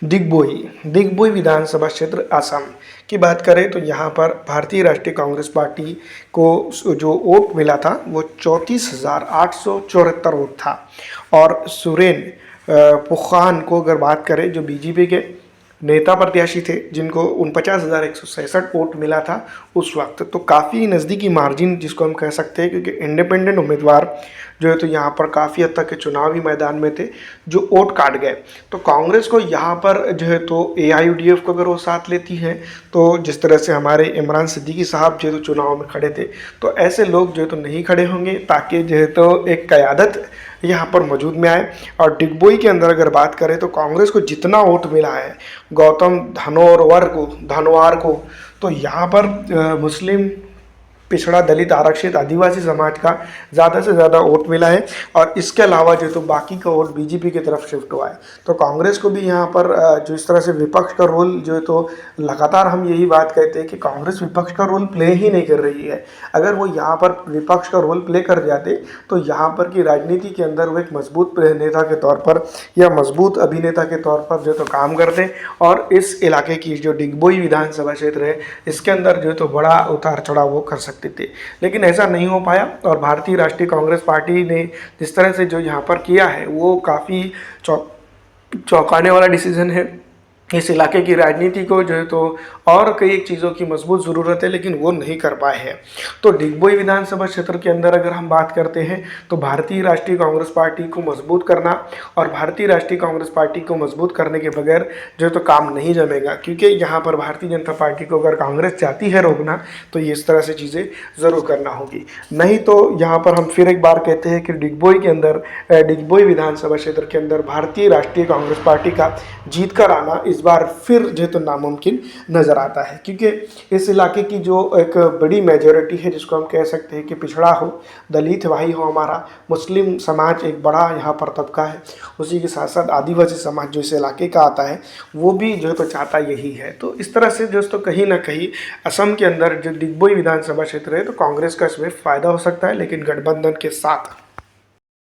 दिग्बोई विधानसभा क्षेत्र असम की बात करें तो यहाँ पर भारतीय राष्ट्रीय कांग्रेस पार्टी को जो वोट मिला था वो 34,874 वोट था। और सुरेन पुखान को अगर बात करें जो बीजेपी के नेता प्रत्याशी थे जिनको 49,167 वोट मिला था उस वक्त, तो काफ़ी नज़दीकी मार्जिन जिसको हम कह सकते हैं, क्योंकि इंडिपेंडेंट उम्मीदवार जो है तो यहाँ पर काफ़ी हद तक के चुनावी मैदान में थे जो वोट काट गए। तो कांग्रेस को यहाँ पर जो है तो AIUDF को अगर वो साथ लेती है, तो जिस तरह से हमारे इमरान सिद्दीकी साहब जो है तो चुनाव में खड़े थे, तो ऐसे लोग जो है तो नहीं खड़े होंगे ताकि जो है तो एक क़यादत यहाँ पर मौजूद में आए। और डिगबोई के अंदर अगर बात करें तो कांग्रेस को जितना वोट मिला है गौतम धनवार को, तो यहाँ पर मुस्लिम पिछड़ा दलित आरक्षित आदिवासी समाज का ज़्यादा से ज़्यादा वोट मिला है। और इसके अलावा जो तो बाकी का वोट बीजेपी की तरफ शिफ्ट हुआ है। तो कांग्रेस को भी यहाँ पर जो इस तरह से विपक्ष का रोल जो है तो लगातार हम यही बात कहते हैं कि कांग्रेस विपक्ष का रोल प्ले ही नहीं कर रही है। अगर वो यहाँ पर विपक्ष का रोल प्ले कर जाते तो यहाँ पर की राजनीति के अंदर वो एक मजबूत नेता के तौर पर या मजबूत अभिनेता के तौर पर जो तो काम करते, और इस इलाके की जो डिगबोई विधानसभा क्षेत्र है इसके अंदर जो तो बड़ा उतार चढ़ाव वो कर सकते थे। लेकिन ऐसा नहीं हो पाया और भारतीय राष्ट्रीय कांग्रेस पार्टी ने जिस तरह से जो यहाँ पर किया है वो काफ़ी चौंकाने वाला डिसीजन है। इस इलाके की राजनीति को जो है तो और कई एक चीज़ों की मजबूत ज़रूरत है, लेकिन वो नहीं कर पाए हैं। तो डिगबोई विधानसभा क्षेत्र के अंदर अगर हम बात करते हैं तो भारतीय राष्ट्रीय कांग्रेस पार्टी को मजबूत करना, और भारतीय राष्ट्रीय कांग्रेस पार्टी को मजबूत करने के बगैर जो है तो काम नहीं जमेगा, क्योंकि यहाँ पर भारतीय जनता पार्टी को अगर कांग्रेस चाहती है रोकना तो ये इस तरह से चीज़ें ज़रूर करना होगी। नहीं तो यहाँ पर हम फिर एक बार कहते हैं कि डिगबोई के अंदर डिगबोई विधानसभा क्षेत्र के अंदर भारतीय राष्ट्रीय कांग्रेस पार्टी का जीत कर आना इस बार फिर जो तो नामुमकिन नज़र आता है, क्योंकि इस इलाके की जो एक बड़ी मेजॉरिटी है जिसको हम कह सकते हैं कि पिछड़ा हो, दलित भाई हो, हमारा मुस्लिम समाज एक बड़ा यहाँ पर तबका है, उसी के साथ साथ आदिवासी समाज जो इस इलाके का आता है वो भी जो तो चाहता यही है। तो इस तरह से दोस्तों कहीं ना कहीं असम के अंदर जो डिगबोई विधानसभा क्षेत्र है तो कांग्रेस का इसमें फ़ायदा हो सकता है, लेकिन गठबंधन के साथ